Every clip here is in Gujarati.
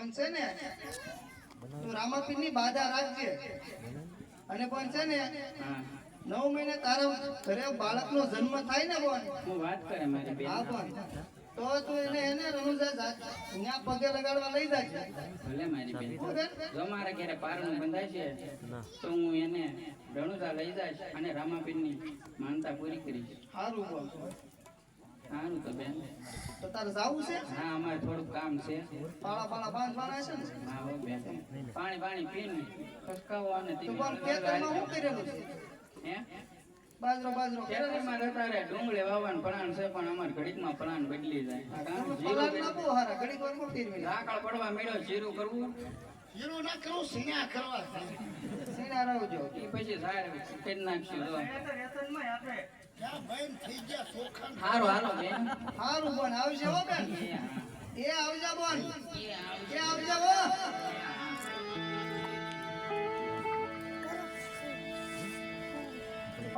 પણ છે ને તું રામાપીર ની બાધા રાખજે અને પણ છે ને 9 મહિને તારા ઘરે બાળકનો જન્મ થાય ને બોન હું વાત કરે મારી બેન હા બોન તો તું એને રણુજા ત્યાં પગે લગાડવા લઈ જાય ભલે મારી બેન જો મારા ઘરે પારણું બંધાય છે તો હું એને રણુજા લઈ જઈશ અને રામાપીરની માનતા પૂરી કરીશ. સારું બોન સારું તો બેન તો તારે જાવું છે? હા અમારે થોડુંક કામ છે. પાળા બાંધવાના છે ને? હા હો બેન પાણી પીને ખસકાવો અને તો બોન ખેતરમાં શું કરેલું છે? હે બાજરો ખેતરમાં રહેતા રે ડુંગળી વાવવાનું પ્લાન છે પણ અમાર ઘડીકમાં પ્લાન બદલી જાય. પલાટ ના બહુ હારા ઘડીક વાર માં ફેરવી રાકળ પડવા મળ્યો જીરું કરવું જીરું ના કરવું સીણા કરવા સીના રહુજો એ પછી સાહેબ કરી નાખશું જો ક્યાં ભાઈ થઈ ગયા ચોખા સારું હાલો બેન સારું બોન આવજે હો બેન એ આવજા બોન એ આવજા હો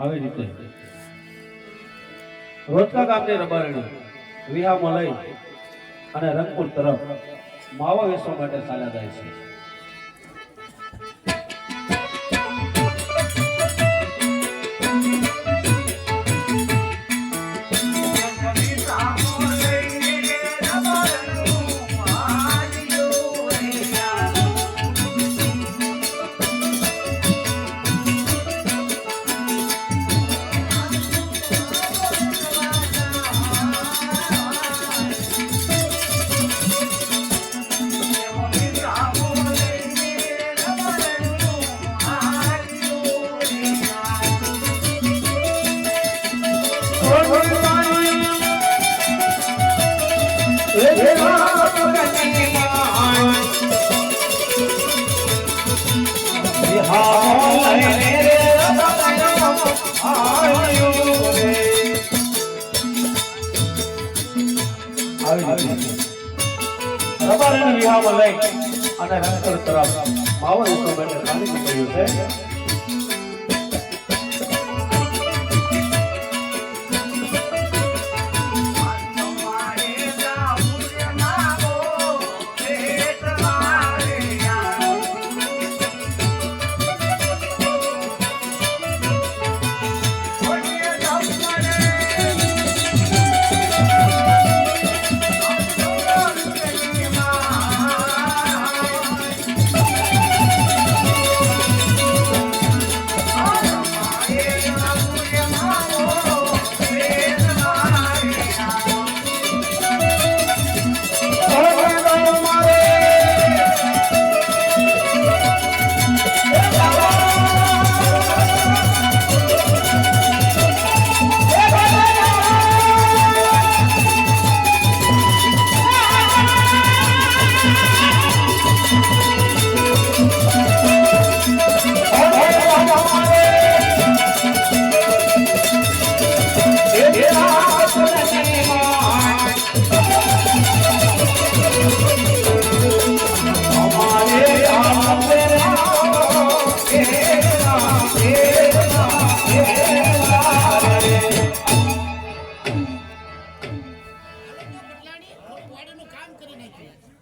આવી રીતે રોજકા ગામની રબારણી વિહામાં લઈ અને રંગપુર તરફ માવા વેચવા માટે ચાલ્યા જાય છે. રબારણી વિહામાં લઈ અને રંગપુર તરફ માવા વેચવા માટે ચાલી નીકળ્યું છે.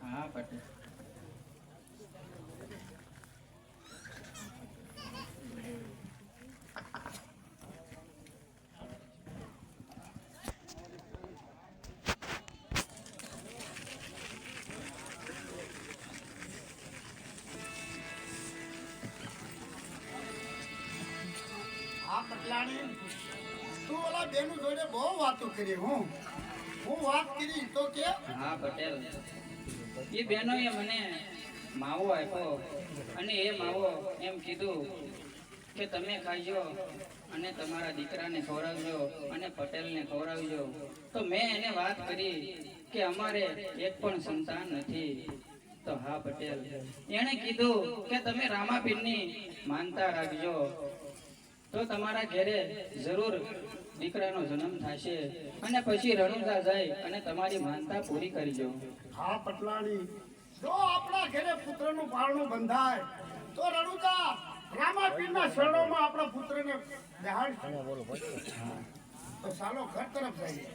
હા પટેલ આ પટલાણી તું ઓલા બેનું જોડે બહુ વાતો કરી હું વાત કરી તો કે હા પટેલ એ બહેનોએ મને માવો આપ્યો અને એ માવો એમ કીધું કે તમે ખાજો અને તમારા દીકરાને ખવડાવજો અને પટેલને ખવડાવજો. તો મેં એને વાત કરી કે અમારે એક પણ સંતાન નથી. તો હા પટેલ એણે કીધું કે તમે રામાપીરની માનતા રાખજો તો તમારા ઘરે જરૂર દીકરાનો જન્મ થશે અને પછી રણુજા જાય અને તમારી માનતા પૂરી કરજો. હા પટલાણી જો આપણા ઘરે પુત્રનું પારણું બંધાય તો રણુજા રામાપીરના શરણોમાં આપણા પુત્રને બેહાડ તો ચાલો ઘર તરફ જઈએ.